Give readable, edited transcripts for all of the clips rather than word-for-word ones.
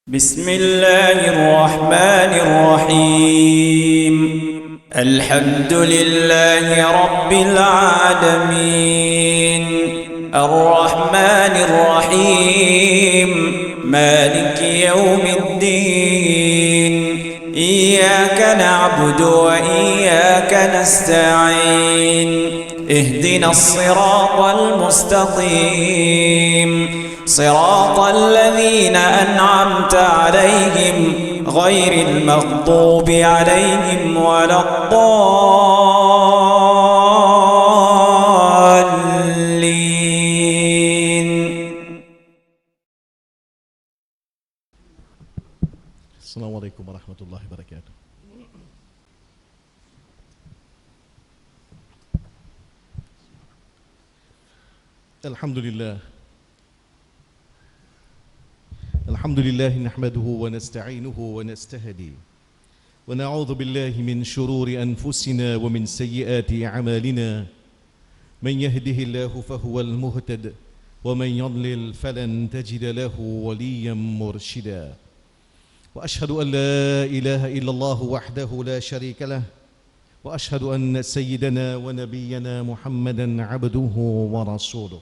بسم الله الرحمن الرحيم الحمد لله رب العالمين الرحمن الرحيم مالك يوم الدين إياك نعبد وإياك نستعين اهدنا الصراط المستقيم صراط الذين أنعمت عليهم غير المغضوب عليهم ولا الضالين. السلام عليكم ورحمة الله وبركاته. الحمد لله نحمده ونستعينه ونستهدي ونعوذ بالله من شرور أنفسنا ومن سيئات أعمالنا من يهده الله فهو المهتد ومن يضلل فلن تجد له وليا مرشدا وأشهد أن لا إله إلا الله وحده لا شريك له وأشهد أن سيدنا ونبينا محمدا عبده ورسوله.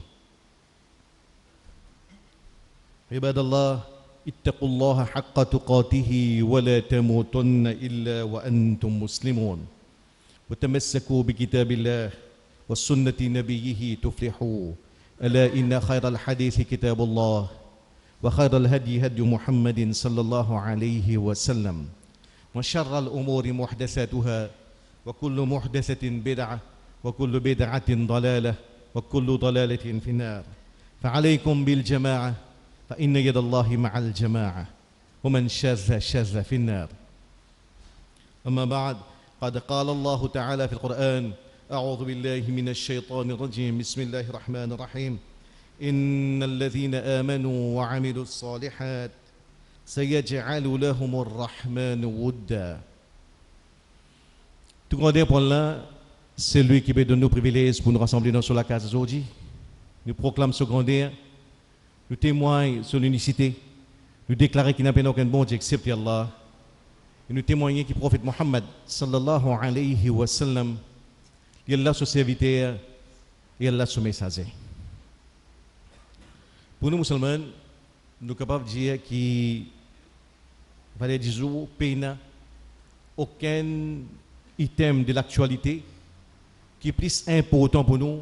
عباد الله اتقوا الله حق تقاته ولا تموتن إلا وأنتم مسلمون وتمسكوا بكتاب الله والسنة نبيه تفلحوا ألا إن خير الحديث كتاب الله وخير الهدي هدي محمد صلى الله عليه وسلم وشر الأمور محدثاتها وكل محدثة بدعة وكل بدعة ضلالة وكل ضلالة في النار. فعليكم بالجماعة فإن يد الله مع الجماعة ومن شاذ شاذ في النار. أما بعد قد قال الله تعالى في القرآن أعوذ بالله من الشيطان الرجيم بسم الله الرحمن الرحيم إن الذين آمنوا وعملوا الصالحات سيجعل لهم الرحمن ودا. Tout grand pour là, c'est lui qui peut donner nos privilèges pour nous rassembler dans la case aujourd'hui. Nous proclamons ce grandeur, nous témoignons sur l'unicité, nous déclarons qu'il n'y a pas aucun bon Dieu excepté Allah. Et nous témoignons que le prophète Mohammed sallallahu alayhi wa sallam, il est là son serviteur et il est là son messager. Pour nous musulmans, nous sommes capables de dire qu'il fallait dire qu'il n'y a aucun item de l'actualité qui est plus important pour nous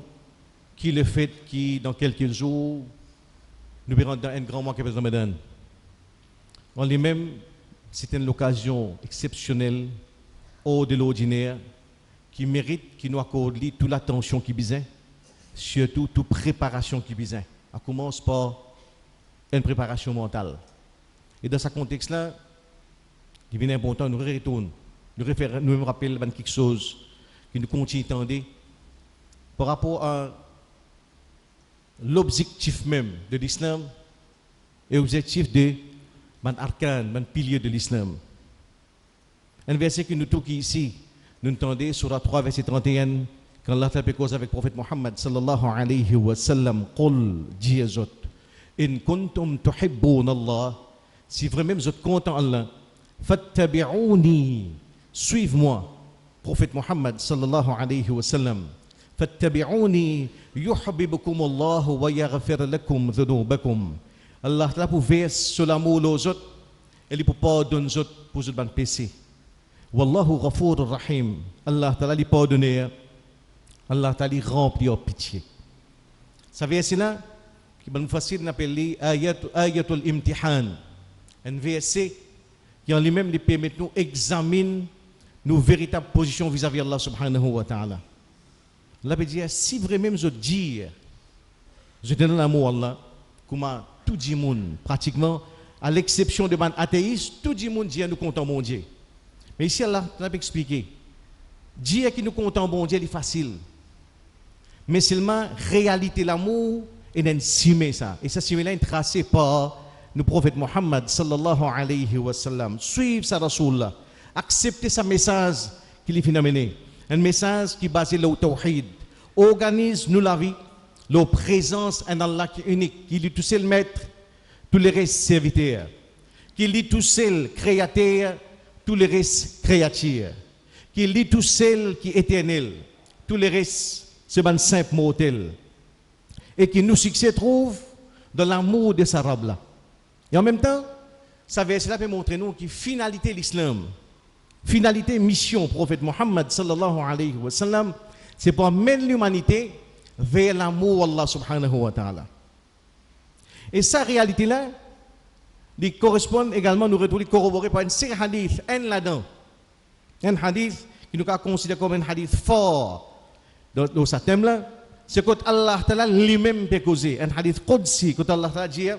que le fait que dans quelques jours, nous verrons dans un grand mois qui est le Ramadan. En lui-même, c'est une occasion exceptionnelle, hors de l'ordinaire, qui mérite, qui nous accorde toute l'attention qui besoin, surtout toute préparation qui besoin. On commence par une préparation mentale. Et dans ce contexte-là, il est important, nous retournons, nous rappelons quelque chose qui nous continue d'entendre par rapport à l'objectif même de l'islam et l'objectif de l'arcane, le pilier de l'islam. Un verset que nous trouvons ici, nous entendons sur la 3, verset 31, quand Allah fait cause avec le prophète Mohammed sallallahu alayhi wa sallam, Qul, dis aux autres, in kuntum tuhibbun Allah, si vraiment vous êtes content Allah, fattabi'ouni, suive-moi, prophète Mohammed sallallahu alayhi wa sallam, fattabi'ouni yuhibbukum Allah wa yaghfir lakum dhunubakum. Allah t'a pour verser sur l'amour aux autres et il pour pardonner aux autres pour les péchés. Wallahu ghafurur rahim. Allah t'a lui pardonner, Allah t'a lui remplir pitié. Ça verset là qui est facile d'appeler ayatul imtihan. Un verset qui en lui-même lui permet de nous examiner nos véritables positions vis-à-vis Allah subhanahu wa ta'ala. Allah peut dire, si vraiment je dis, je donne l'amour à Allah, comme tout le monde, pratiquement, à l'exception de athéistes, tout le monde dit nous comptons mon Dieu. Mais ici, Allah a expliqué, dire que nous comptons bon Dieu, c'est facile. Mais seulement, réalité l'amour, et d'un simé ça. Et ça, simé là, est tracé par le prophète Mohammed sallallahu alayhi wa sallam. Suivre sa Rasulullah. Accepter sa message qu'il est amené. Un message qui est basé sur le tawhid. Organise nous la vie, la présence en Allah qui est unique, qui est tout seul maître, tous les restes serviteurs. qu'il est tout seul créateur, tout le reste créature, qu'il est tout seul qui est éternel, tout le reste c'est un simple mortel, et que nos succès trouvent dans l'amour de sa robe là. Et en même temps, ça verset-là peut montrer nous que finalité de l'islam, finalité mission prophète Mohammed sallallahu alayhi wa sallam, c'est pour mener l'humanité vers l'amour Allah subhanahu wa ta'ala. Et sa réalité là, il correspond également, nous retrouvons corroboré par un seul hadith, un là-dedans. Un hadith qui nous considère comme un hadith fort dans ce thème là, c'est que Allah Ta'ala lui-même peut causer. Un hadith qudsi, que Allah Ta'ala dit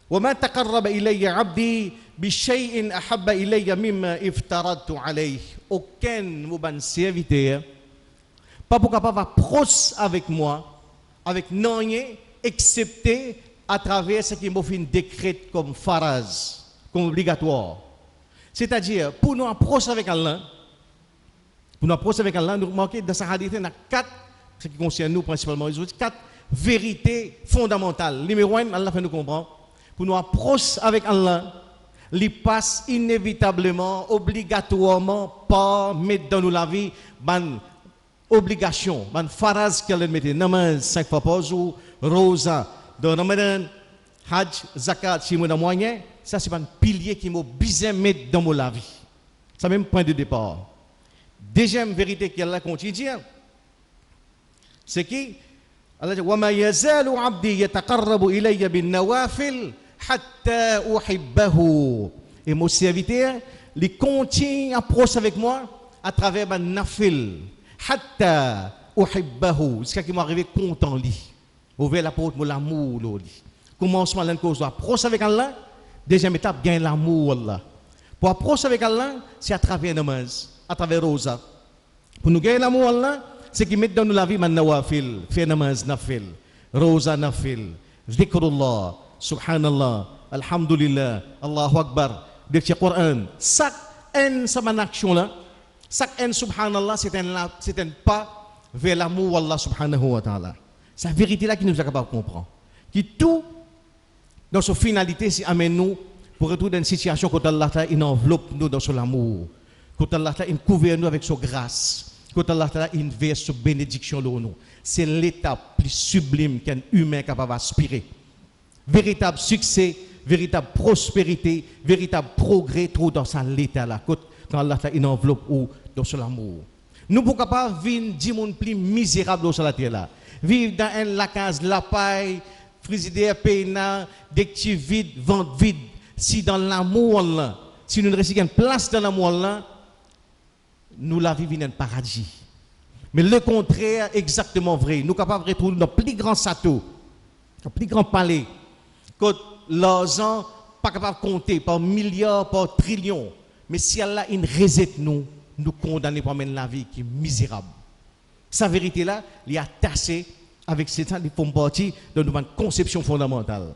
وَمَا تَقَرَّبَ إِلَيَّ عَبْدِي بِشَيْءٍ أَحَبَّ إِلَيَّ مِمَّا افترضت عليه. Aucun mon serviteur pas pour capable approcher avec moi avec rien excepté à travers ce qui m'a fait décret comme faraz, comme obligatoire. C'est-à-dire pour nous approcher avec Allah, nous remarquons dans ce hadith, il y a 4, ce qui concerne nous principalement, 4 vérités fondamentales. Numéro 1, Allah fait nous comprendre. Pour nous approcher avec Allah, il passe inévitablement, obligatoirement, par mettre dans nous la vie, ban obligation, ban faraz qu'elle met, namaz 5 fois par jour, rosa, dans Ramadan, Hajj, Zakat, si mon moyen, ça c'est un pilier qui m'a besoin de mettre dans mon la vie. C'est même point de départ. Deuxième vérité qu'Allah continue, c'est que Allah dit وَمَا يَزَالُ عَبْدِي يَتَقَرَّبُ إِلَيَّ بِالنَّوَافِلِ حَتَّى أُحِبَّهُ. Et mon serviteur, il continue à approcher avec moi à travers ma nafil. حَتَّى أُحِبَّهُ. Jusqu'à ce qu'il m'arrive content lui. Ouvrir la porte pour l'amour lui. Commencement d'une cause d'approche avec Allah. Deuxième étape, gagne l'amour Allah. Pour approcher avec Allah, c'est à travers namaz, à travers rosa. Pour nous gagner l'amour Allah, c'est qu'il met dans nous la vie man nawafil, fait namaz nafil, rosa nafil, dhikrullah, subhanallah, alhamdulillah, Allahu Akbar, lecture Coran. Chaque une action là, chaque une subhanallah, c'est un pas vers l'amour Allah subhanahu wa ta'ala. C'est la vérité là qui nous est capable de comprendre. Qui tout dans sa finalité, c'est amène nous pour retrouver dans une situation quand Allah il enveloppe nous dans son amour, quand Allah il couvre nous avec sa grâce, quand Allah il verse sa bénédiction dans nous. C'est l'étape plus sublime qu'un humain est capable d'aspirer. Véritable succès, véritable prospérité, véritable progrès trop dans l'état là, quand Allah il enveloppe ou dans son amour. Nous ne pouvons pas vivre 10 monde plus misérable dans la terre là. Vivre dans la case, la paille, frigidaire, payna, des petits vides, vente vide. Si dans l'amour là, si nous ne réussissons une place dans l'amour là, nous la vivons dans un paradis. Mais le contraire est exactement vrai. Nous sommes capables de retrouver dans plus grand château, dans plus grand palais, que l'argent pas capable de compter par milliards, par trillions. Mais si Allah il reset nous, nous condamnons pour mener la vie qui est misérable. Sa vérité là, il est attaché avec cette qui font partie de notre conception fondamentale.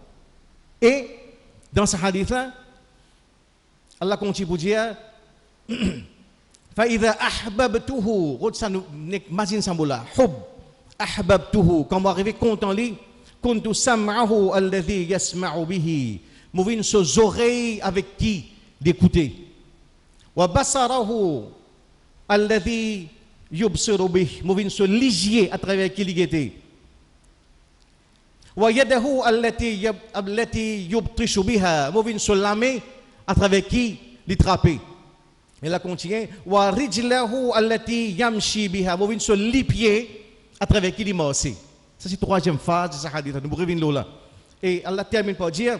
Et dans ce hadith là, Allah continue pour dire فَإِذَا أَحْبَبْتُهُ Rotsa nous imagine ça là, hub أَحْبَبْتُهُ quand on arrive content lui, كُنْتُ سَمْعَهُ الَّذِي يَسْمَعُ بِهِ Mouvine ses oreilles avec qui d'écouter. وَبَصَرَهُ الَّذِي يُبْصِرُ بِهِ Mouvine se ligier à travers qui il était. وَيَدَهُ الَّتِي يُبْطِشُ بِهَا Mouvine se lamer à travers qui il trappait. Et là continue wa rijlahu allati yamshi biha movin sur les pieds à travers qui il marche. Ça c'est troisième phase de ce hadith. Nous revenons là. Et Allah termine par dire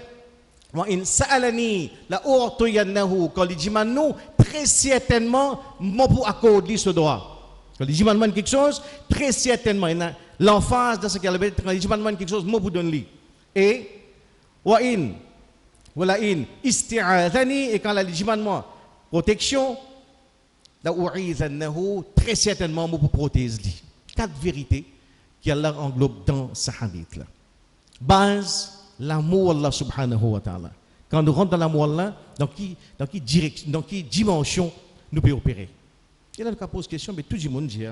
wa in sa'alani la u'tiyannahu quand il dit nous très certainement moi pour accorder ce droit. Quand il dit quelque chose très certainement l'emphase de ce qu'il a dit quand il dit quelque chose moi pour donner. Et wa in wala in isti'adhani et quand il dit moi protection, très certainement pour protéger. 4 vérités qui Allah englobe dans ce hadith là. Base, l'amour Allah subhanahu wa ta'ala. Quand nous rentrons dans l'amour Allah, dans qui direction, dans qui dimension nous pouvons opérer. Et là, nous pose question, mais tout le monde dit,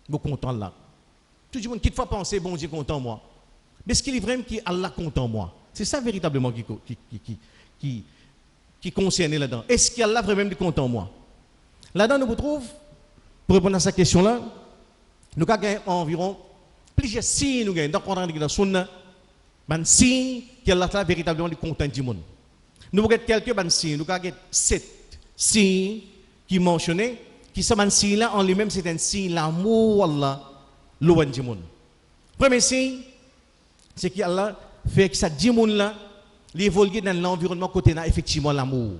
vous content là. Tout le monde qui fois penser, bon Dieu content moi. Mais est-ce qu'il est vrai que Allah content moi? C'est ça véritablement qui concerne là-dedans. Est-ce qu'Allah vraiment est content moi? Là-dedans, nous vous trouvons, pour répondre à cette question-là, nous avons environ plusieurs signes nous gagnons dans le Coran et dans la Sunna, des signes qu'Allah est véritablement content du monde. Nous avons quelques signes, nous avons 7 signes qui mentionnent, qui sont des signes-là en lui-même, c'est un signe l'amour Allah, loin du monde. Premier signe, c'est qu'Allah fait que ça dit monde-là, évoluer dans l'environnement côté n'a effectivement l'amour.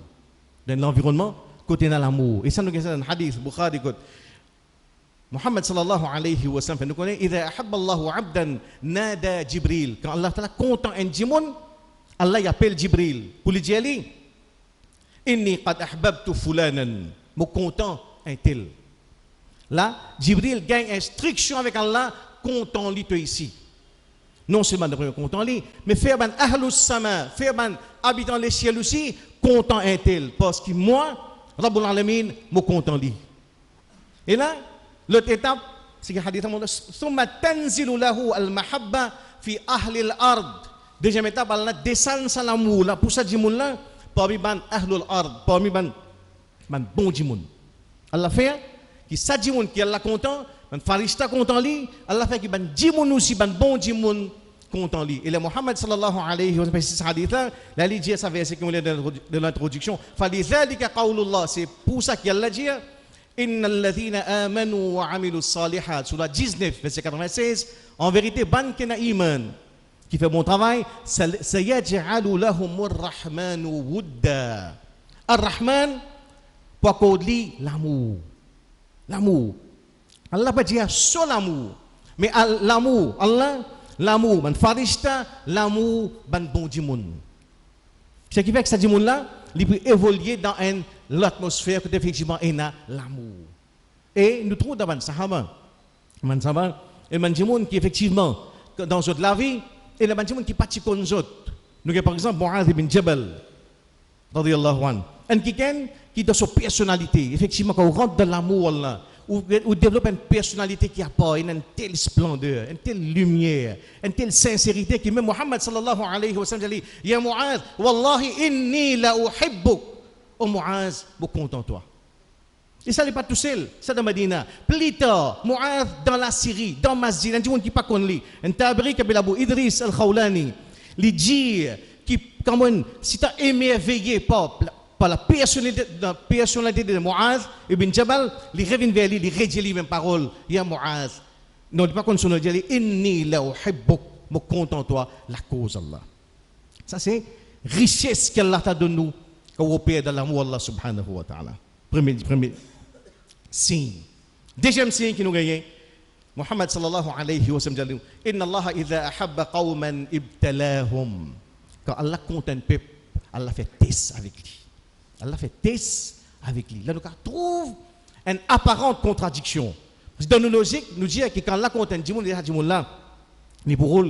Dans l'environnement côté n'a l'amour. Et ça nous gagne dans le hadith, Bukhari, Muhammad sallallahu alayhi wa sallam, nous connaissons, إذا أحب الله عبدا نادى جبريل. Quand Allah est content un dimon, Allah y appelle Jibril. Pour lui dire, Inni qad ahbabtu fulanan. Mon content un tel. Là, Jibril gagne instruction avec Allah, content lui ici. Non seulement de content lui, mais faire ban ahlus sama, faire ban habitant les ciels aussi, content un tel. Parce que moi, Rabbul Alamin, mon content lui. Et là, l'autre étape, c'est que hadith summa tanzilu lahu al-mahabba fi ahli al-ard. Deuxième étape, Allah descend sa l'amour là pour ça du monde là, parmi ban ahlul ard, parmi ban bon du monde. Allah fait que ça du monde qui Allah content, ban farishta content lui, Allah fait que ban du monde aussi ban bon du monde content lui. Et le Muhammad sallallahu alayhi wa sallam ce hadith là, là il dit ça verset qui est de l'introduction, fa li dhalika qawlullah, c'est pour ça qu'Allah dit Inna alladhina amanu wa amilu salihat, sur la 19, verset 96, en vérité, ban kena iman, qui fait bon travail, sayaj'alu lahumur rahmanu wudda. Ar-Rahman, pour qu'on dit l'amour. L'amour. Allah pas dire seul l'amour, mais l'amour, Allah, l'amour, ban farishta, l'amour, ban bon du monde. Ce qui fait que ça du monde là, il peut évoluer dans l'atmosphère que effectivement il a l'amour. Et nous trouvons dans les Sahaba, et les gens qui effectivement dans la vie, et les gens qui partent comme nous autres. Nous avons par exemple Mu'adh ibn Jabal, radiyallahu anhu, un qui dans sa personnalité, effectivement quand on rentre dans l'amour Allah, ou développe une personnalité qui apporte une telle splendeur, une telle lumière, une telle sincérité que même Muhammad sallallahu alayhi wa sallam dit Ya Mu'adh, wallahi inni la uhibbuk. Oh Mu'adh, je suis content de toi. Et ça n'est pas tout seul, ça dans Medina. Plus tard, Mu'adh dans la Syrie, dans Masjid, il y a des gens qui ne pas connaissent. Un tabri qui s'appelle Abu Idris al-Khawlani, il dit que si tu es émerveillé par la personnalité de Mu'adh ibn Jabal, il revient vers lui, il redit les mêmes paroles. Ya Mu'adh, non, il n'est pas comme son nom, il dit Inni la uhibbuk, je suis content de toi, la cause Allah. Ça c'est richesse qu'Allah t'a donné nous, quand on opère dans l'amour Allah subhanahu wa ta'ala. Premier signe. Deuxième signe qui nous gagne, Muhammad sallallahu alayhi wa sallam dit Inna Allah idha ahabba qawman ibtalahum. Quand Allah compte un peuple, Allah fait test avec lui. Allah fait test avec lui. Là, nous trouvons une apparente contradiction. Dans nos logiques, nous disons que quand Allah compte un dimanche, là, il pour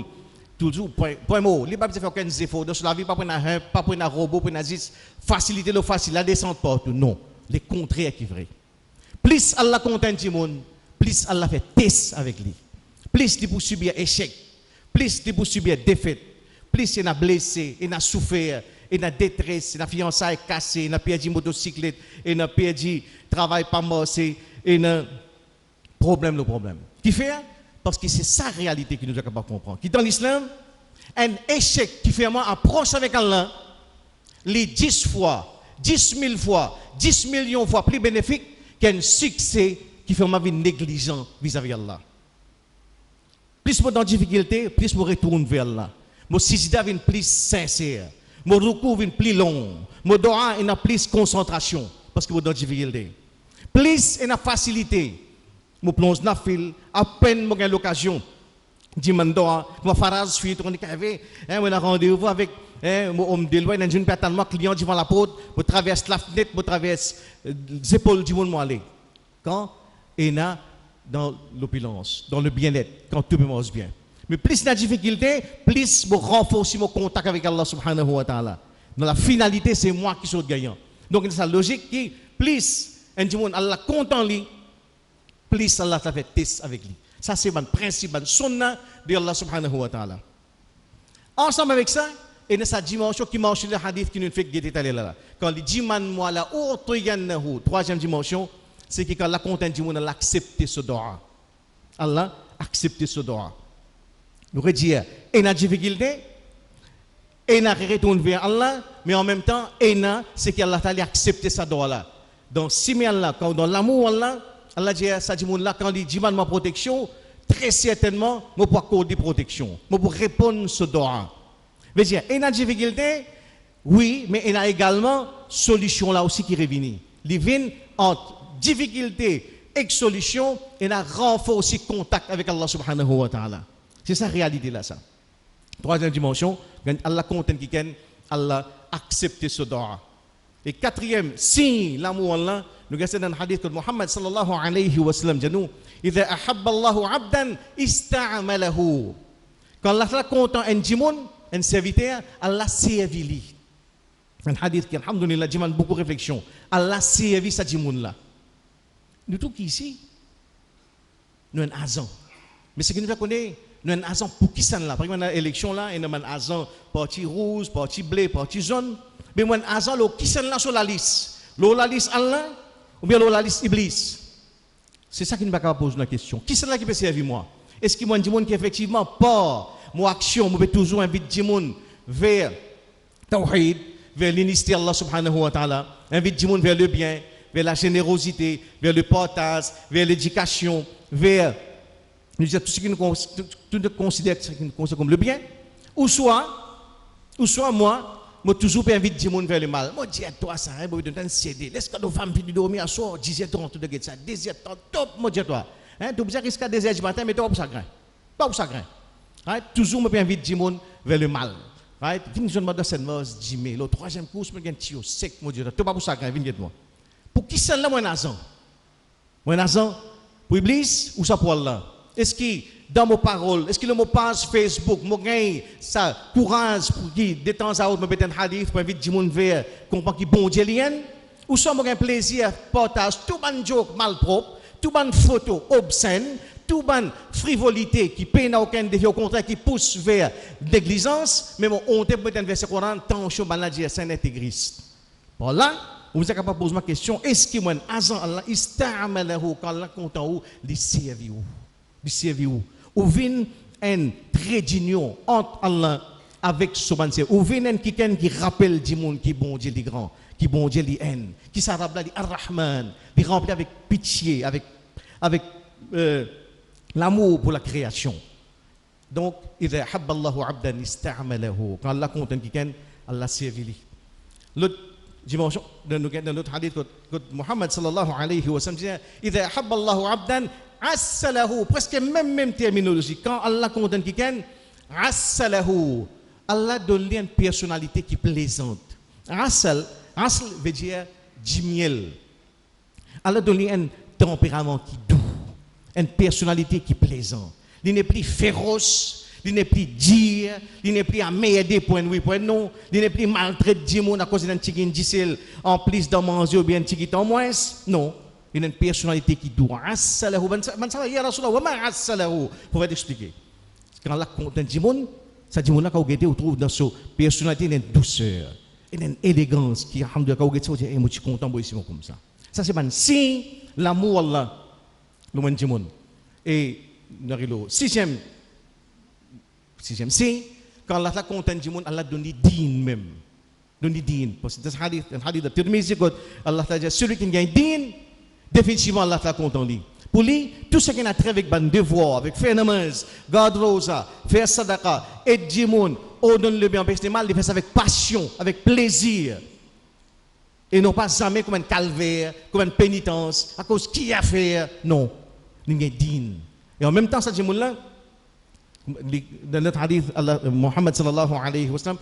toujours, point mot, il n'y a pas de faire aucun effort. Dans la vie, pas pour un robot, pas pour un faciliter le facile, la descente porte. Non. Le contraire qui est vrai. Plus Allah compte un dimanche, plus Allah fait test avec lui. Plus il peut subir échec. Plus il peut subir défaite. Plus il a blessé, il a souffert. Il a détresse, il a fiançailles cassées, il a perdu motocyclette, il a perdu travail pas morcé, il a problème. Qui fait? Parce que c'est sa réalité qui nous est capable de comprendre. Qui dans l'islam, un échec qui fait moi approche avec Allah, les 10 fois, 10 000 fois, 10 millions de fois plus bénéfique qu'un succès qui fait ma vie négligent vis-à-vis d'Allah. Plus je suis dans difficulté, plus je retourne vers Allah. Mon sijda vient plus sincère. Mon recours vient plus long. Mon doa a plus concentration. Parce que je suis dans difficulté. Plus il a facilité. Je plonge dans le fil. À peine j'ai l'occasion. Je dis que je phrase suite. On a rendez-vous avec homme de loi. Je peux attendre client devant la porte. Je traverse la fenêtre. Je traverse les épaules du monde. Quand il a dans l'opulence, dans le bien-être, quand tout commence bien. Mais plus la difficulté, plus je renforce mon contact avec Allah subhanahu wa ta'ala. Dans la finalité, c'est moi qui suis gagnant. Donc, c'est la logique qui, plus un monde Allah content lui, plus Allah t'a fait test avec lui. Ça, c'est le principe, le sunnah de Allah subhanahu wa ta'ala. Ensemble avec ça, et dans sa dimension qui marche le hadith qui nous fait guetter là. Quand il dit man moi la troisième dimension, c'est que quand la content dit on accepter ce doa. Allah accepter ce doa. Nous redire et na difficulté et na retourne vers Allah, mais en même temps et na c'est qu'Allah t'a accepter sa doa là. Donc si mais Allah quand dans l'amour Allah dit ça dit là quand il dit man ma protection, très certainement moi pour accorder protection, moi pour répondre ce doa. Veut dire, il y a des difficultés, oui, mais il y a également solution là aussi qui revient. Il vient entre difficulté et solution, il y a renforcé contact avec Allah subhanahu wa ta'ala. C'est ça la réalité là, ça. Troisième dimension, Allah content qui Allah accepte ce doa. Et quatrième, si l'amour Allah, nous regardons dans le hadith que Muhammad sallallahu alayhi wa sallam dit nous, إذا أحب الله عبدا استعمله. Quand Allah content un djimoun, un serviteur, Allah servi lui. Un hadith qui, alhamdoulilah, demande beaucoup de réflexion. Allah servi sa djimoun là. Nous tous qui ici, nous avons un agent. Mais ce que nous connaissons, nous avons un agent pour qui ça là. Par exemple, dans l'élection là, nous avons un agent parti rouge, parti bleu, parti jaune. Mais nous avons un agent qui ça là sur la liste. La liste Allah ou bien la liste Iblis. C'est ça qui nous va poser la question. Qui c'est là qui peut servir moi? Est-ce qu'il y a des gens qui effectivement pas mon action, je vais toujours inviter les gens vers Tawhid, vers l'initié Allah subhanahu wa ta'ala, invite les gens vers le bien, vers la générosité, vers le partage, vers l'éducation, vers tout ce que nous considérons comme le bien, ou soit moi, je toujours invite les gens vers le mal. Moi, je dis à toi ça, je vais te donner un CD. Laisse-moi nos femmes dormir à soir, 10h30, tout de suite, 10h30, top, moi, je dis à toi. Tu as besoin jusqu'à 2h du matin, mais tu n'as pas ça grain. Pas ça grain. Right? Toujours, je peux inviter les gens vers le mal. Right? Viens, je me demande cette mose, Jimmy. Le troisième cours, je me dis, tu es sec, moi, je dis, tu n'as pas ça grain, viens, moi. Pour qui c'est là, moi, un agent? Moi, un agent pour Iblis ou ça pour Allah? Est-ce que dans mes paroles, est-ce que le mot page Facebook, moi, gagne ça, courage pour qui, de temps à autre, je mets un hadith pour inviter les gens vers comprendre qui bon Dieu lien? Ou ça, moi, un plaisir, partage, tout le joke malpropre, tout le photo obscène, tout ban frivolité qui paye n'a aucun défi, au contraire qui pousse vers l'églisance, mais bon, on te mettre un verset Coran, tant que je dire c'est un intégriste. Voilà, vous êtes capable de poser ma question, est-ce que moi, agent Allah, ista'amalahu, quand Allah compte en haut, les servi où? Les servi où? Ou vient un trait d'union entre Allah avec ce ban, ou vient un qui rappelle du monde qui bon Dieu les grands, qui bon Dieu les haine, qui s'arabe là, les Ar-Rahman, les remplit avec pitié, avec l'amour pour la création. Donc, إذا أحب الله عبدا استعمله. Quand Allah compte quelqu'un, Allah servi. L'autre dimension dans notre hadith que Muhammad sallallahu alayhi wa sallam dit إذا أحب الله عبدا عسله. Presque même terminologie. Quand Allah compte quelqu'un, عسله. Allah donne lui une personnalité qui est plaisante. Asal veut dire du miel. Allah donne lui un tempérament qui est doux. Une personnalité qui est plaisante. Il n'est plus féroce, il n'est plus dire, il n'est plus à m'aider pour un oui, pour un non, il n'est plus maltraité du monde à cause d'un petit difficile en plus de manger ou bien un petit en moins. Non, il a une personnalité qui doit. Assalahu, ya Rasulallah, wa ma assalahu. Pour t'expliquer. Quand la compte du monde, ça dit monde là quand vous trouve dans sa personnalité une douceur, une élégance qui alhamdoulillah quand vous êtes moi je suis content pour ici comme ça. Ça c'est un signe l'amour Allah. Le monde du monde. Et le sixième signe, quand Allah content du monde, Allah donne din même. Donne din. Parce que dans le hadith de Tirmizi, Allah a dit celui qui gagne din, définitivement Allah t'a content lui. Pour lui, tout ce qu'il a trait avec ban devoir, avec faire namaz, garde rosa, faire sadaqa, aider du monde, ordonne le bien, empêche le mal, il fait ça avec passion, avec plaisir. Et non pas jamais comme un calvaire, comme une pénitence, à cause qui a fait, non. Il y a din. Et en même temps, ça dit là, dans notre hadith, Muhammad sallallahu alayhi wa sallam,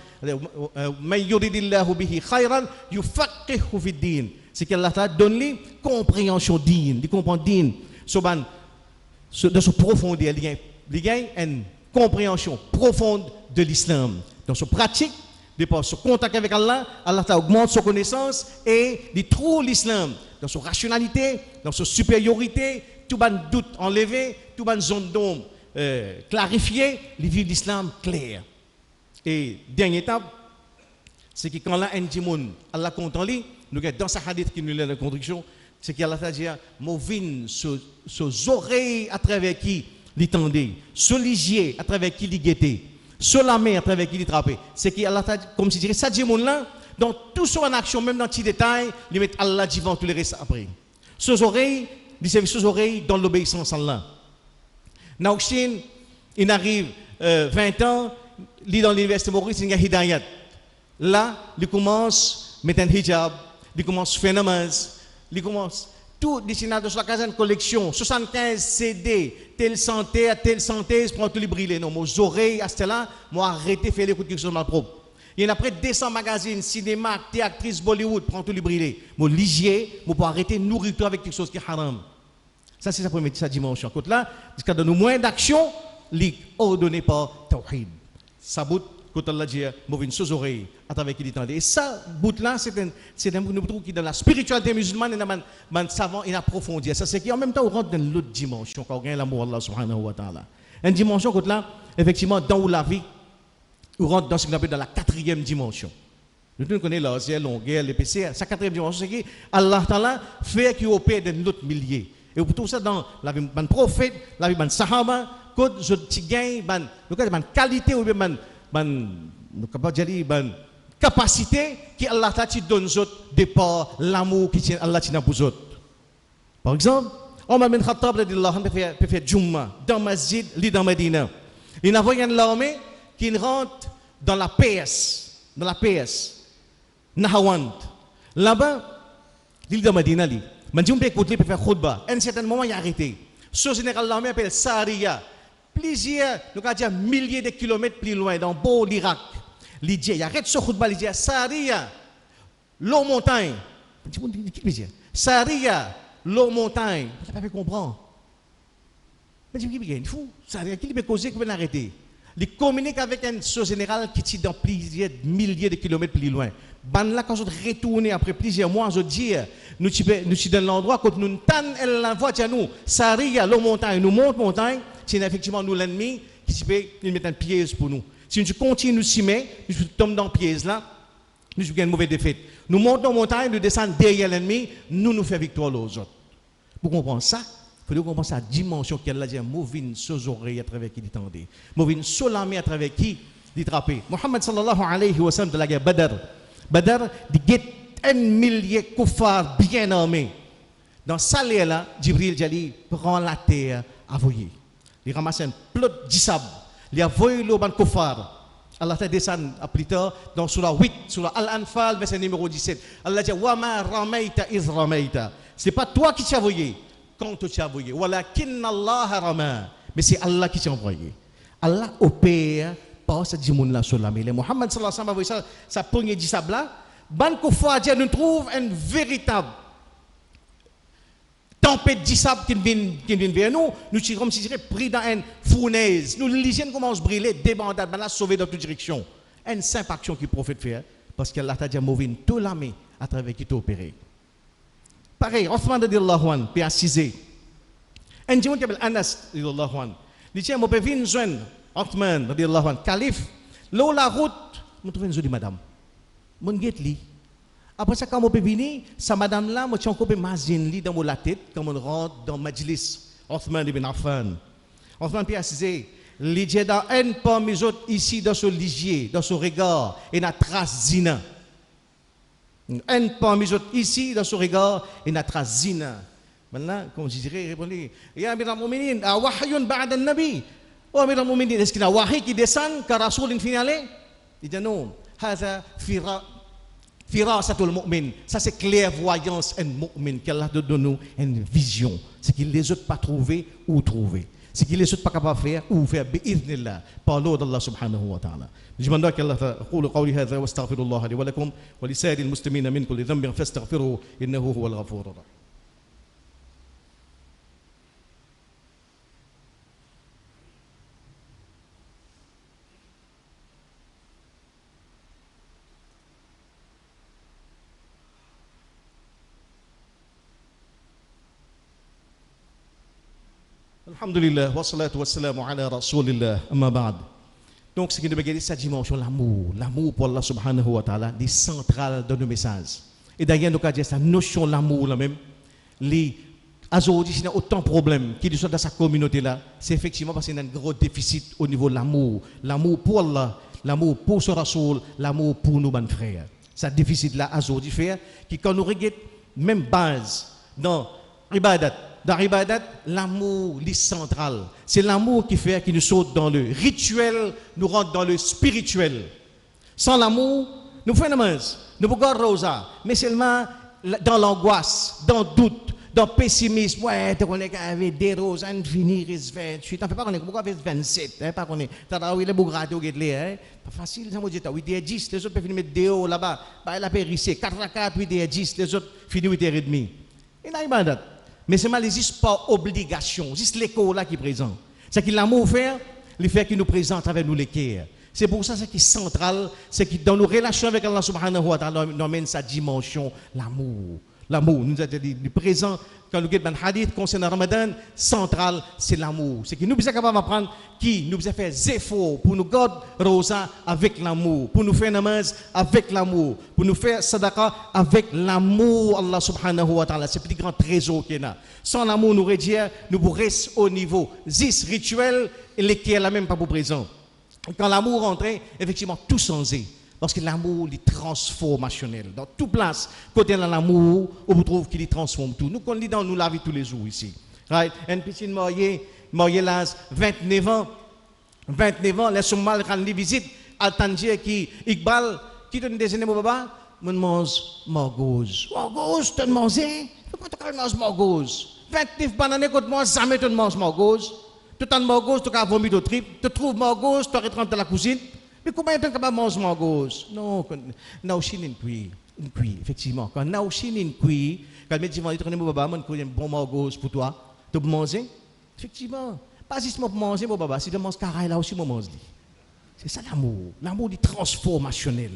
man yuridillahu bihi khayran yufaqihu fi din. C'est qu'Allah t'a donné compréhension din, il comprend din, dans ce profondeur, il y a une compréhension profonde de l'islam. Dans ce pratique, par ce contact avec Allah, Allah augmente sa connaissance et il trouve l'islam dans sa rationalité, dans sa supériorité, tout ban doute enlevé, tout ban zone d'ombre clarifié, il vit l'islam clair. Et dernière étape, c'est que quand là, un timoun, Allah content lui, nous avons dans sa hadith qui nous l'a la construction, c'est qu'Allah t'a dit, movin, ses oreilles à travers qui l'entendait, ce ligier à travers qui l'guettait, ce la main à travers qui l'attrapait. C'est qu'Allah t'a dit, comme si dirait, ça timoun là, dans tout son action, même dans petits détails, il met Allah devant tous les restes après. Ses oreilles, il servent ses oreilles dans l'obéissance à Allah. Naokshin, il arrive 20 ans, il est dans l'université Maurice, il y a Hidayat. Là, il commence à mettre un hijab, il commence à faire namaz, il commence tout dessiné de sa caserne collection, 75 CD, telle santé, prend tout les briller. Non, mes oreilles, à ce là, moi arrêté de faire les coups de quelque chose de mal propre. Il y a près de 200 magazines, cinéma, actrices Bollywood, prend tout les briller. Moi ligier, moi pour arrêter de nourrir tout avec quelque chose qui est haram. Ça, c'est sa première dimension. Côté là, jusqu'à donner moins d'action, li ordonné par Tawhid. Ça bout, quand Allah dit, mauvais une chose oreille, à travers qui l'entendait. Et ça, bout là, c'est un bout qui dans la spiritualité musulmane, il y savant, il approfondit. Ça, c'est qu'en même temps, on rentre dans l'autre dimension, quand on gagne l'amour Allah subhanahu wa ta'ala. Une dimension, quand là, effectivement, dans la vie, on rentre dans ce qu'on appelle dans la 4e dimension. Nous connaissons la OCL, l'onguerre, les PC, sa 4e dimension, c'est que Allah ta'ala fait qu'il opère dans notre millier. Et pour tout ça, dans la vie de prophète, la vie de sahaba, quand je gagne, une qualité ou bien une capacité que Allah t'a donné de par l'amour qui Allah t'a pour eux. Par exemple, Omar bin Khattab peut faire Jumma dans Masjid, dans Medina. Il a envoyé l'armée qui rentre dans la PS, Nahawand. Là-bas, l'île de Medina, mais on peut écouter pour faire khutbah. À un certain moment, il a arrêté. Ce général l'armée appelle Sariya. Plusieurs, nous avons dit milliers de kilomètres plus loin, dans Beau, l'Irak. Il dit, il arrête ce khutbah, il dit Sariya, l'eau montagne. Sariya, l'eau montagne. Ça ne peut pas comprendre. Mais je dis, il faut. Sariya, qui peut causer, qui peut l'arrêter? Il communique avec un général qui est dans plusieurs milliers de kilomètres plus loin. Là, quand je retourne après plusieurs mois, je dis, nous sommes dans l'endroit quand nous l'envoie à nous, Sariya, l'eau montagne, nous monte montagne, c'est effectivement nous l'ennemi qui peut mettre un piège pour nous. Si nous continuons nous s'y mettre, nous tombons dans le piège là, nous avons une mauvaise défaite. Nous montons montagne, nous descendons derrière l'ennemi, nous faisons victoire aux autres. Pour comprendre ça, il faut comprendre sa dimension qu'elle a dit, Mouvine sous oreilles à travers qui l'entendait, Mouvine sous la main à travers qui l'attrapait. Mohammed sallallahu alayhi wa sallam de la guerre Badr, il y a 1 millier de kuffars bien armés. Dans ce là, Jibril Jali prend la terre à voyer. Il ramasse un plot de sable, il a voyé le ban kuffar. Allah t'a descendu plus tard dans Surah 8, Surah Al-Anfal, verset numéro 17. Allah dit wa ma ramaita iz ramaita. C'est pas toi qui t'as voyé quand tu t'as voyé. Walakin Allah rama. Mais c'est Allah qui t'a envoyé. Allah opère par ce djimoun là sur la mêlée. Mohammed sallallahu alayhi wa sallam, sa poignée de sable là, ban kuffar nous trouve un véritable tempête de sable qui vient vers nous, nous sommes comme si pris dans une fournaise. Nous, l'hygiène commence à brûler, débandade, là, sauver dans toute direction. Une simple action qui prophète fait, parce qu'Allah t'a dit mauvais tout l'armée à travers qui t'a opéré. Pareil, Othman radiyallahu anhu, puis assisé. Un dieu qui s'appelle Anas radiyallahu anhu. Il dit, mon père vient joindre Othman radiyallahu anhu, calife, là où la route, je trouve une jolie madame. Mon guette li. Après ça, quand je suis venu, cette madame-là, je suis encore imaginer dans la tête, quand on rentre dans le Majlis, Othman ibn Affan. Othman puis assisé, il dit dans un parmi les autres ici, dans ce ligier, dans ce regard, et une trace zina. Un parmi les autres ici, dans ce regard, et une trace zina. Maintenant, comme je dirais, répondez, Ya Amir al-Mu'minin, wahyun ba'da al-Nabi. Oh Amir al-Mu'minin, est-ce qu'il y a un wahy qui descend, car Rasoul finale? Il dit non, هذا Firasatul mu'min, ça c'est clairvoyance un mu'min qu'Allah donne nous une vision, c'est qu'il les autres pas trouvé ou trouvé, c'est qu'il les autres pas capable de faire ou faire bi'idhnillah par l'ordre d'Allah subhanahu wa ta'ala. Je demande qu'Allah أقول قولي هذا واستغفر الله لي ولكم ولسائر المسلمين من كل ذنب فاستغفروه إنه هو الغفور الرحيم. Alhamdulillah, wassalatu wassalamu ala rasulillah, amma ba'd. Donc, ce qui nous regarde, cette dimension, l'amour. L'amour pour Allah subhanahu wa ta'ala, est central dans nos messages. Et d'ailleurs, nous avons dit cette notion de l'amour, là même, aujourd'hui, s'il y a autant de problèmes qui sont dans sa communauté là, c'est effectivement parce qu'il y a un gros déficit au niveau de l'amour. L'amour pour Allah, l'amour pour ce Rasoul, l'amour pour nos bonnes frères. Ce déficit là, aujourd'hui, fait que quand nous regardons, même base, dans Ibadat, l'amour est central. C'est l'amour qui fait qu'il nous saute dans le rituel, nous rentre dans le spirituel. Sans l'amour, nous faisons namaz, nous pouvons rosa, mais seulement dans l'angoisse, dans le doute, dans le pessimisme. Ouais, tu connais qu'avec des roses, on finit, il se 28. On ne fait pas connaître pourquoi 27. Pas connaître. Tu as vu les bougrates, pas facile, ça m'a dit, 8h10, les autres peuvent mettre des hauts là-bas. La périssée, 4h4, 8h10, les autres finissent 8h30. Et là, il mais c'est mal, il n'existe pas obligation. C'est juste l'écho là qui est présent. C'est que l'amour fait, le fait qu'il nous présente avec nous l'équerre. C'est pour ça qui est central, c'est que dans nos relations avec Allah subhanahu wa ta'ala, nous amène sa dimension, l'amour. L'amour, nous avons dit, le présent, quand nous avons un hadith concernant Ramadan, central, c'est l'amour. C'est que nous sommes capables d'apprendre qui nous a fait des efforts pour nous garder rosa avec l'amour, pour nous faire namaz avec l'amour, pour nous faire sadaqa avec l'amour, Allah subhanahu wa ta'ala. C'est le plus grand trésor qu'il y a. Sans l'amour, nous réduire, nous pourrions rester au niveau 10 rituel et lesquels là même pas pour présent. Quand l'amour rentre, effectivement, tout changé. Parce que l'amour est transformationnel. Dans toute place, côté de l'amour, on vous trouve qu'il transforme tout. Nous, qu'on lit dans nous la vie tous les jours ici. Right? Une petite mariée là, 29 ans, laisse mal quand il visite, à Tangier qui, Iqbal, qui donne des années, mon papa, mon mange morgose. Morgose, tu manges? Pourquoi tu manges morgose? 29 bananes, quand moi, jamais tu manges morgose. Tu as morgose, tu as vomi de trip, tu trouves morgose, tu rentres dans la cuisine. Mais comment est-ce que tu manges morgose? Non, naushin in kui, effectivement. Quand naushin in kui, quand je me dis, tu mon papa, je un bon morgose pour toi, tu peux manger? Effectivement. Pas juste pour manger, mon papa, si tu manges carré là aussi, je mange. C'est ça l'amour. L'amour est transformationnel.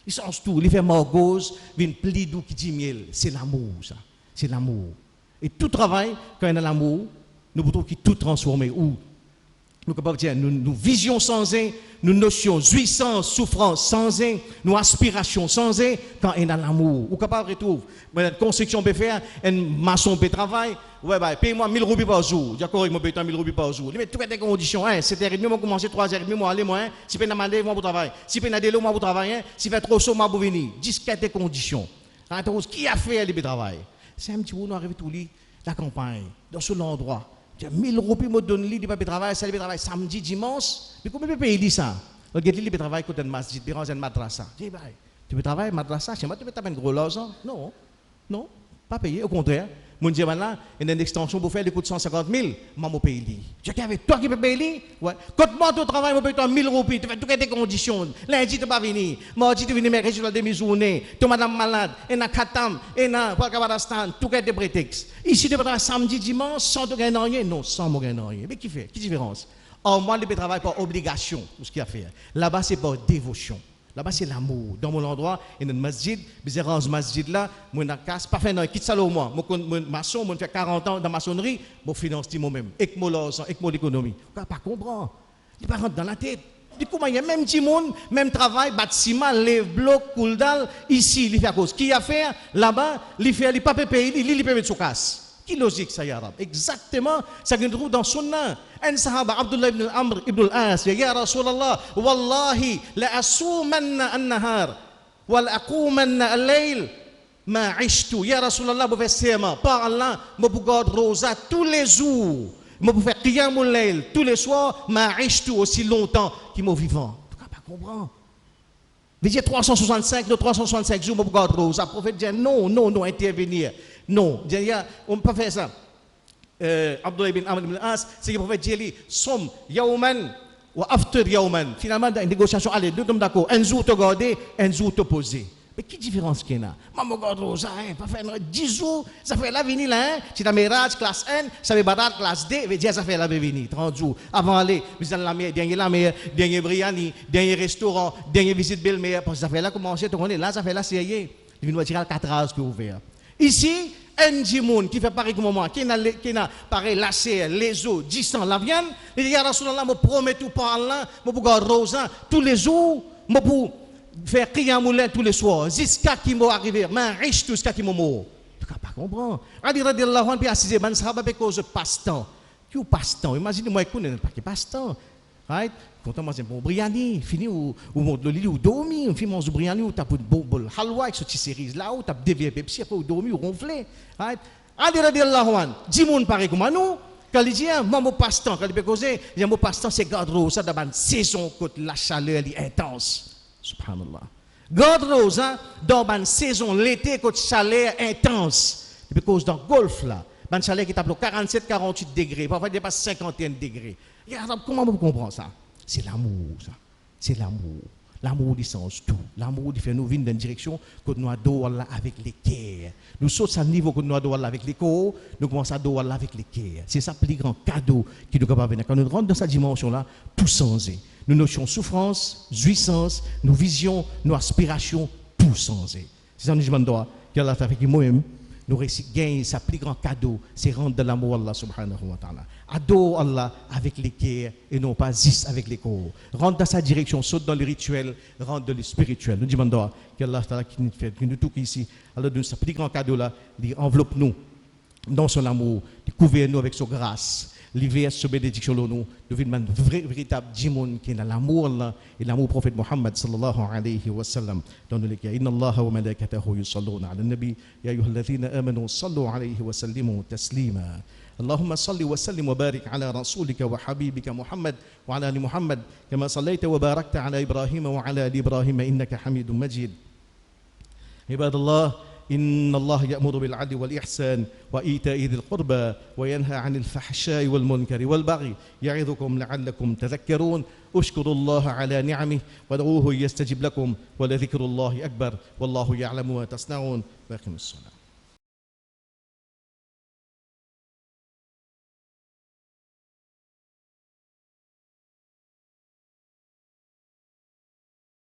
Il change tout. Il fait morgose, il pli doux qui dit miel. C'est l'amour, ça. C'est l'amour. Et tout travail, quand il y a l'amour, nous pouvons tout transformer. Où nous capables de dire, nous visions sans un, nous notions, jouissance, souffrance sans un, nous aspirations sans un, quand il y a l'amour. Nous capables de retrouver. La construction peut faire, un maçon peut travailler, ouais, bah, paye-moi 1000 roupies par jour. D'accord, il m'a payé 1000 roupies par jour. Il met toutes les conditions, 7h30, moi commencer 3h30, moi aller, moi, si je peux demander, moi pour travailler. Si je peux demander, moi pour travailler, si je fais trop chaud, moi pour venir. Disquette des conditions. Qui a fait le travail? C'est un petit peu, nous arrivons tout la campagne, dans ce endroit. 1000 roupies me donne lui, il peut travailler, ça il travaille samedi, dimanche. Mais comment il peut payer ça? Regarde, il peut travailler côté de masjid, il peut madrasa. Tu peux travailler madrasa, chez moi, tu peux taper un gros l'argent? Non, non, pas payer, au contraire. Mon Dieu, maintenant, il y a une extension pour faire des coûts de 150 000, moi, je paye lui. Je dis, avec toi qui peux payer lui? Ouais. Quand moi, tu travailles, je paye toi 1000 roupies, tu fais toutes les conditions. Lundi, tu ne peux pas venir. Mardi, tu viens mercredi, tu demi-journée. Tu madame malade, et na Katam, et na Pakabadastan, tout est des prétextes. Ici, tu peux travailler samedi, dimanche, sans te gagner rien? Non, sans me gagner rien. Mais qui fait? Quelle différence? Or, moi, je peux travailler par obligation, pour ce qu'il y a à faire. Là-bas, c'est par dévotion. Là-bas, c'est l'amour. Dans mon endroit, il y a un masjid, je range masjid là, je ne casse pas, je quitte ça au moins. Je suis maçon, je fais 40 ans dans la maçonnerie, je finance moi-même, avec mon l'argent, avec mon économie. Je ne comprends pas. Il ne pas rentrer dans la tête. Du coup, il y a même petit monde, même travail, bâtiment, les blocs, couldal, ici, il fait à cause. Qui a fait là-bas, il fait, il ne peut pas payer, il peut mettre sous casse. Qui logique ça, ya Rab? Exactement, ça qu'on trouve dans Sunnah. Un sahaba, Abdullah ibn Amr ibn al-As, ya Rasulallah, Wallahi, la asumanna an-nahar, wa la aqumanna al-layl, ma ishtu. Ya Rasulallah, vous faites serment. Par Allah, je vous garde rosa tous les jours. Je vous fais qiyamul layl tous les soirs, ma ishtu aussi longtemps qu'il est vivant. Tu ne peux pas comprendre. Vous dites 365, de 365 jours, je vous garde rosa. Le prophète dit non, intervenir. Non, on ne peut pas faire ça. Abdullah ibn Amr ibn al-As, c'est que le prophète dit Som yawman wa after yawman. Finalement, dans une négociation, allez, deux hommes d'accord. Un jour te garder, un jour te poser. Mais quelle différence qu'il y a? Maman garde ça, pas faire 10 jours, ça fait la venir là. Si tu as Mirage classe N, ça fait Barat classe D, veut dire ça fait la venir 30 jours. Avant aller, vous allez la meilleure, dernier Briani, dernier restaurant, dernier visite belle meilleure. Parce que ça fait là commencer, tu connais, là ça fait la série. Il vient tirer 4 heures que ouvert. Ici, un Jimoun qui fait pareil comme moi, qui n'a pareil lâché les eaux, distant la viande, il dit, Rasulallah, me promet tout par Allah, me pour rosa tous les jours, me pour faire Qiyamul tous les soirs, jusqu'à qui m'est arrivé, mais riche jusqu'à qui m'est mort. Tu ne pas comprendre. Ali radiallahu anhu, puis assisé, man sahaba, parce que passe-temps. Qui passe-temps? Imaginez-moi, il n'y a pas de passe-temps. Right? Quand on mange un bon briani, fini ou monte le lit ou dormi, on fait manger briani ou t'as pour bon bol halwa avec ce petit cerise là ou t'as dévié Pepsi après ou dormi ou ronfler. Right? Ali radiallahu anhu, Jimoun pareil comme nous, quand il dit mon passe-temps, quand il peut causer, il dit mon passe-temps c'est garde ça dans une saison quand la chaleur est intense. Subhanallah. Garde ça dans une saison l'été quand la chaleur est intense. Il peut cause dans golf là, une chaleur qui tape 47-48 degrés, parfois il dépasse 51 degrés. Comment vous comprenez ça? C'est l'amour, ça. C'est l'amour. L'amour, il change tout. L'amour, il fait nous venir dans une direction que nous adorons Allah avec les cœurs. Nous sautons à un niveau que nous adorons Allah avec les corps, nous commençons à adorer Allah avec les cœurs. C'est ça le plus grand cadeau qui nous capable venir. Quand nous rentrons dans cette dimension-là, tout changé. Nous notions souffrance, jouissance, nos visions, nos aspirations, tout changé. C'est ça que nous demandons qu'Allah fait que moi-même, nous gagnons sa plus grand cadeau, c'est rendre de l'amour à Allah subhanahu wa ta'ala. Adore Allah avec les cœurs et non pas juste avec les corps. Rentre dans sa direction, saute dans le rituel, rentre dans le spirituel. Nous demandons qu'Allah qui nous fait, qui nous touche ici, alors donne sa plus grand cadeau là, il enveloppe nous dans son amour, il couvre nous avec sa grâce. L'hiver, ce bénédiction nous devons un véritable Jimoun qui est dans l'amour Allah et l'amour prophète Muhammad sallallahu alayhi wa sallam. Dans le cas, Inna Allah wa malaikatahu yusalluna ala nabi ya ayyuhalladhina amanu sallu alayhi wa sallimu taslima. اللهم صل وسلم وبارك على رسولك وحبيبك محمد وعلى ال محمد كما صليت وباركت على ابراهيم وعلى ال ابراهيم انك حميد مجيد. عباد الله إن الله يأمر بالعدل والإحسان وإيتاء ذي القربى وينهى عن الفحشاء والمنكر والبغي يعظكم لعلكم تذكرون. اشكروا الله على نعمه وادعوه يستجب لكم ولذكر الله أكبر والله يعلم ما تصنعون. باقي الصلاة.